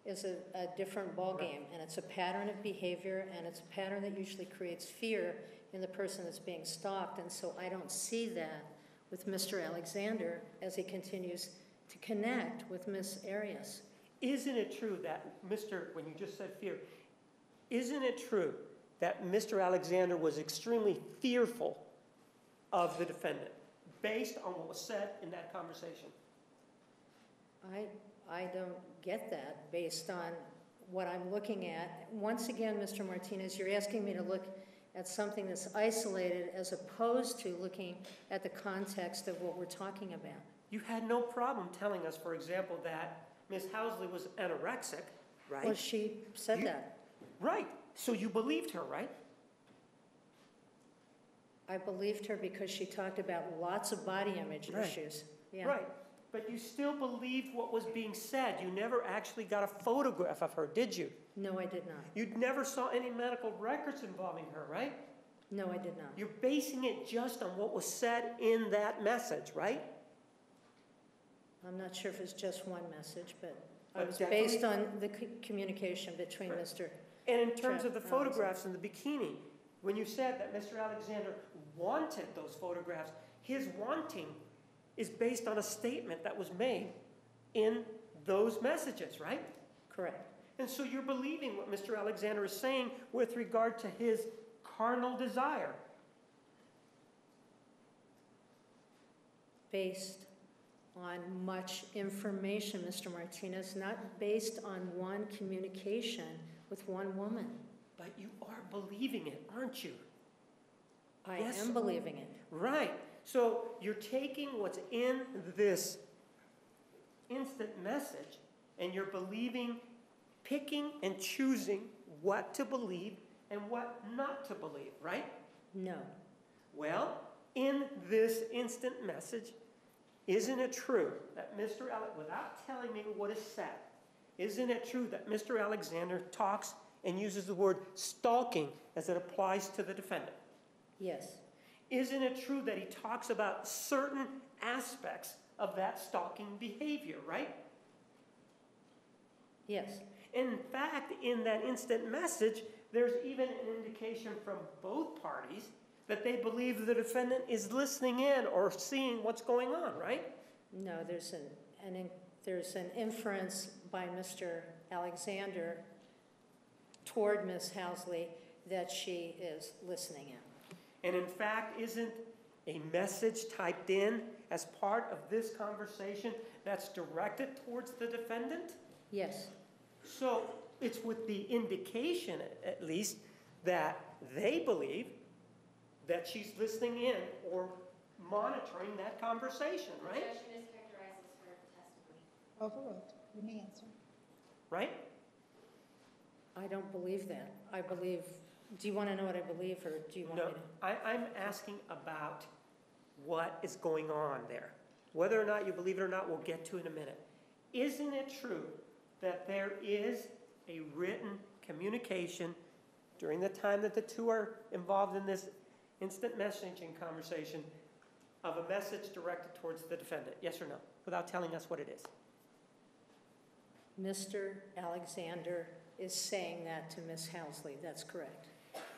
is a different ballgame, and it's a pattern of behavior, and it's a pattern that usually creates fear in the person that's being stalked, and so I don't see that with Mr. Alexander as he continues to connect with Miss Arias. Isn't it true that when you just said fear, isn't it true that Mr. Alexander was extremely fearful of the defendant based on what was said in that conversation? I don't get that based on what I'm looking at. Once again, Mr. Martinez, you're asking me to look at something that's isolated as opposed to looking at the context of what we're talking about. You had no problem telling us, for example, that Ms. Housley was anorexic, right? Well, she said You- that. Right. So you believed her, right? I believed her because she talked about lots of body image Right. issues. yeah. Right, but you still believed what was being said. You never actually got a photograph of her, did you? No, I did not. You never saw any medical records involving her, right? No, I did not. You're basing it just on what was said in that message, right? I'm not sure if it's just one message, but But it was definitely- based on the communication between Right. Mr. And in terms of the Alexander. photographs in the bikini, when you said that Mr. Alexander wanted those photographs, his wanting is based on a statement that was made in those messages, right? Correct. And so you're believing what Mr. Alexander is saying with regard to his carnal desire. Based on much information, Mr. Martinez, not based on one communication with one woman. But you are believing it, aren't you? I Yes. am believing it. Right. So you're taking what's in this instant message and you're believing, picking and choosing what to believe and what not to believe, right? No. Well, in this instant message, isn't it true that without telling me what is said, isn't it true that Mr. Alexander talks and uses the word stalking as it applies to the defendant? Yes. Isn't it true that he talks about certain aspects of that stalking behavior, right? Yes. In fact, in that instant message, there's even an indication from both parties that they believe the defendant is listening in or seeing what's going on, right? No, there's an inference by Mr. Alexander toward Ms. Housley that she is listening in. And in fact, isn't a message typed in as part of this conversation that's directed towards the defendant? Yes. So it's with the indication, at least, that they believe that she's listening in or monitoring that conversation, right? Judge mischaracterizes her testimony. Overruled. You may answer. Right? I don't believe that. I believe, do you want to know what I believe, or do you want No, me to? I'm asking about what is going on there. Whether or not you believe it or not, we'll get to in a minute. Isn't it true that there is a written communication during the time that the two are involved in this instant messaging conversation of a message directed towards the defendant? Yes or no? Without telling us what it is. Mr. Alexander is saying that to Ms. Housley. That's correct.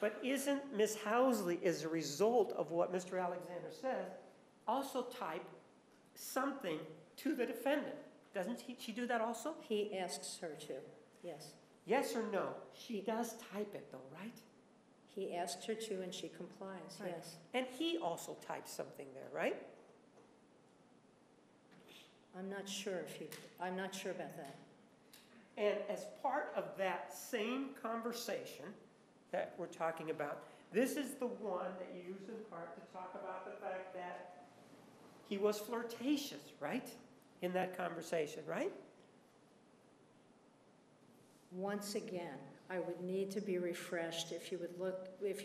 But isn't Ms. Housley, as a result of what Mr. Alexander says, also type something to the defendant? Doesn't she do that also? He asks her to, yes. Yes or no? She does type it though, right? He asks her to, and she complies, Right. yes. And he also types something there, right? I'm not sure about that. And as part of that same conversation that we're talking about, this is the one that you use in part to talk about the fact that he was flirtatious, right? In that conversation, right? Once again, I would need to be refreshed if you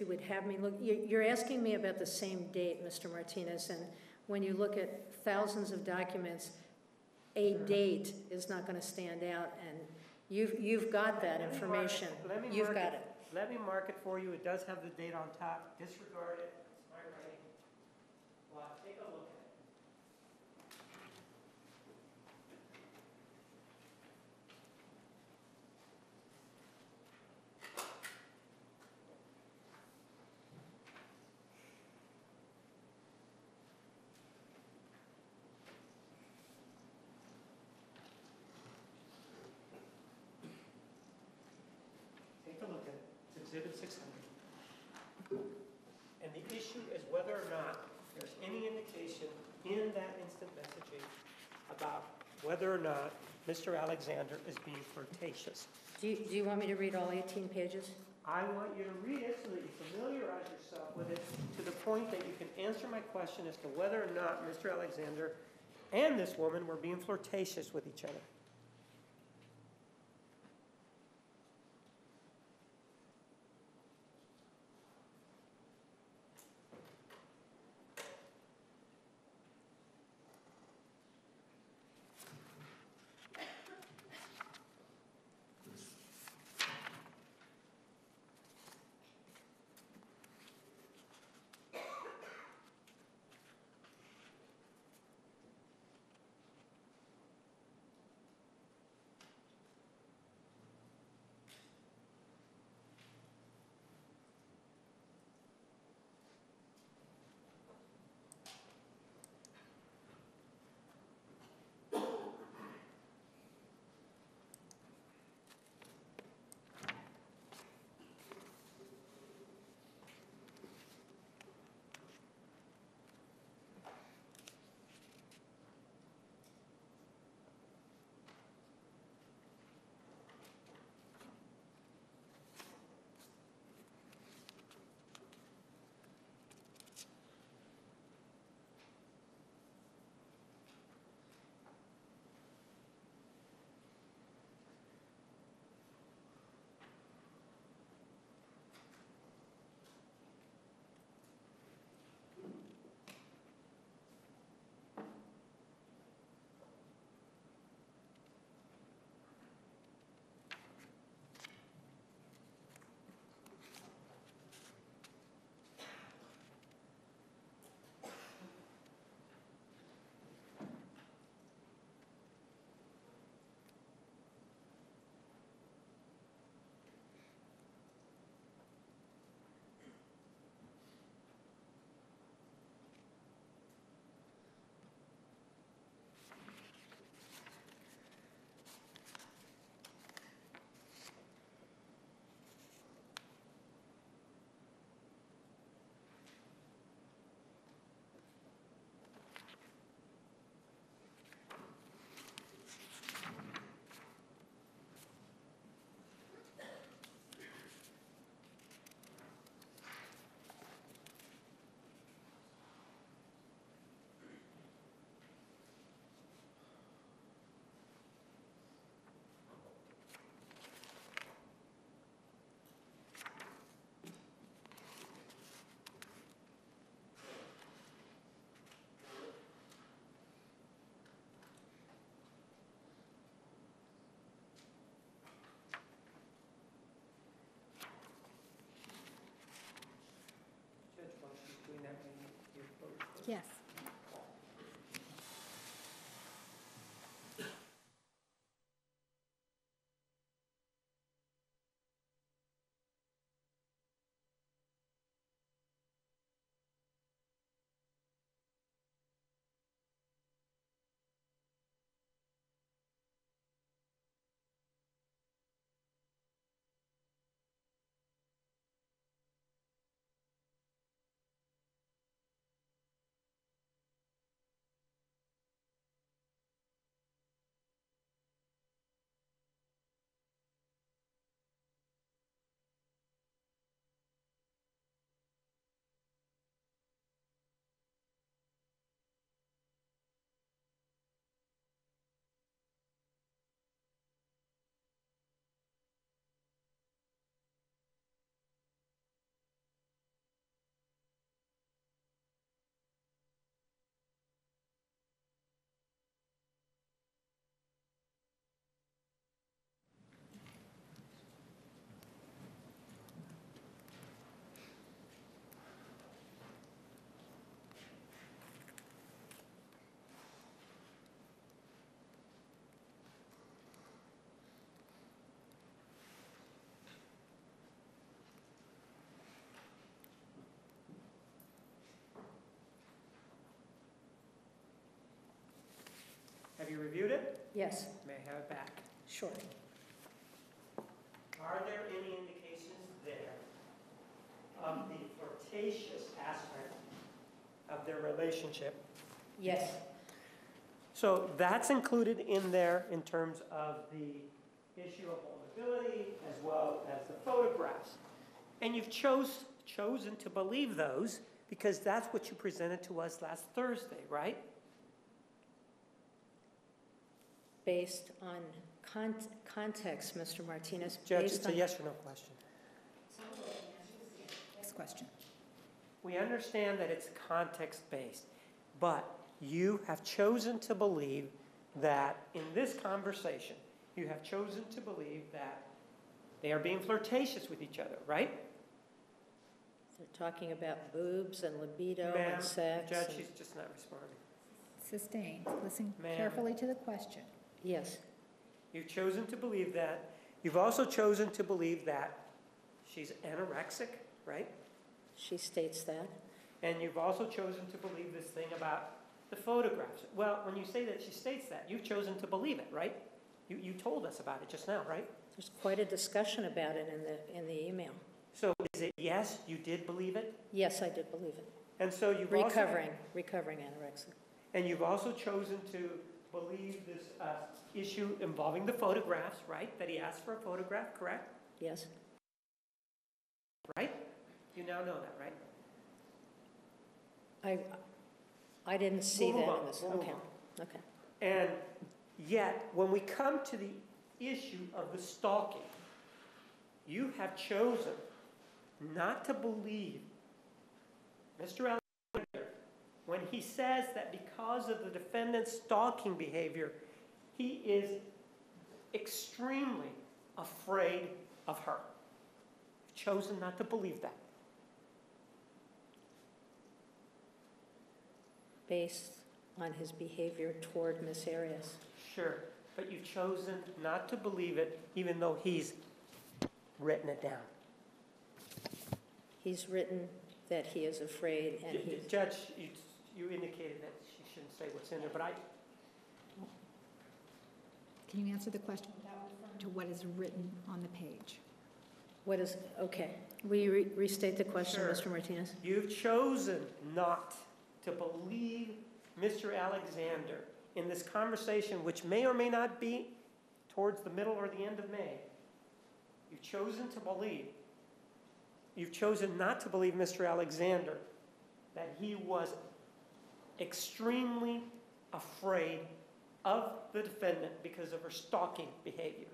would have me look. You're asking me about the same date, Mr. Martinez, and when you look at thousands of documents, a date is not going to stand out, and you've got that information. You've got it. Let me mark it for you. It does have the date on top. Disregard it. It's my writing. Well, take a look at it. Take a look at it. It's Exhibit 600. And the issue is whether or not there's any indication in that instant messaging about whether or not Mr. Alexander is being flirtatious. Do you want me to read all 18 pages? I want you to read it so that you familiarize yourself with it to the point that you can answer my question as to whether or not Mr. Alexander and this woman were being flirtatious with each other. Yes. Have you reviewed it? Yes, May I have it back? sure. Are there any indications there of the flirtatious aspect of their relationship? Yes, So that's included in there in terms of the issue of vulnerability as well as the photographs. And you've chosen to believe those because that's what you presented to us last Thursday, right? based on context, Mr. Martinez. Judge, based it's on- a yes or no question. Next question. We understand that it's context-based, but you have chosen to believe that in this conversation, you have chosen to believe that they are being flirtatious with each other, right? They're talking about boobs and libido Ma'am, and sex. Judge, and- she's just not responding. Sustained. Listen Ma'am. carefully to the question. Yes, You've chosen to believe that. You've also chosen to believe that she's anorexic, right? she states that. And you've also chosen to believe this thing about the photographs. Well, when you say that she states that, you've chosen to believe it, right? You told us about it just now, right? There's quite a discussion about it in the email. So is it yes, you did believe it? Yes, I did believe it. And so you've Recovering anorexia. And you've also chosen to believe this issue involving the photographs, right? That he asked for a photograph, correct? Yes, Right? You now know that, right? I didn't see We'll move that on, in this. we'll move Okay, on. okay. And yet, when we come to the issue of the stalking, you have chosen not to believe Mr. Alexander when he says that because of the defendant's stalking behavior, he is extremely afraid of her. You've chosen not to believe that. Based on his behavior toward Miss Arias. Sure, but you've chosen not to believe it even though he's written it down. He's written that he is afraid and he, Judge, you indicated that she shouldn't say what's in there, but Can you answer the question without referring to what is written on the page? what is, okay. Will you restate the question, Sure. Mr. Martinez? You've chosen not to believe Mr. Alexander in this conversation, which may or may not be towards the middle or the end of May. You've chosen not to believe Mr. Alexander that he was extremely afraid of the defendant because of her stalking behavior.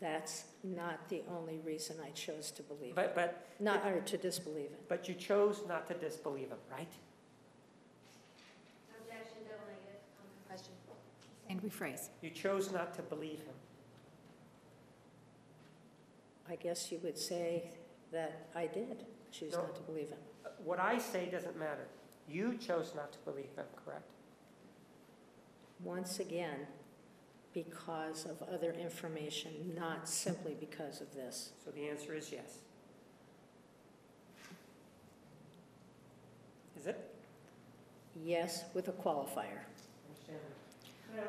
That's not the only reason I chose to believe it. But Or to disbelieve it. But you chose not to disbelieve him, right? Objection, double negative, question. And rephrase. You chose not to believe him. I guess you would say that I did choose No. not to believe him. What I say doesn't matter. You chose not to believe him, correct? Once again, because of other information, not simply because of this. So the answer is yes. Is it? Yes, with a qualifier. Understand. Now,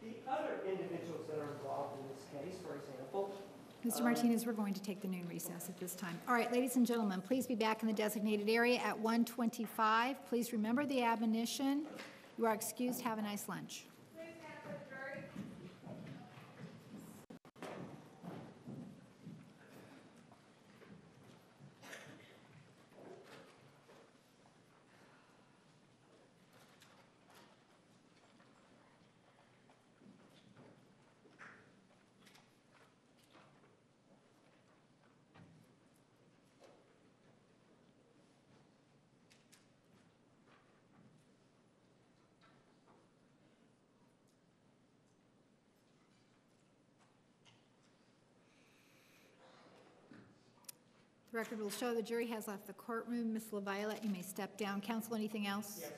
the other individuals that are involved in this case, for example, Mr. Martinez, we're going to take the noon recess at this time. All right, ladies and gentlemen, please be back in the designated area at 1:25. Please remember the admonition. You are excused. Have a nice lunch. The record will show the jury has left the courtroom. Ms. LaViolette, you may step down. Counsel, anything else? yes,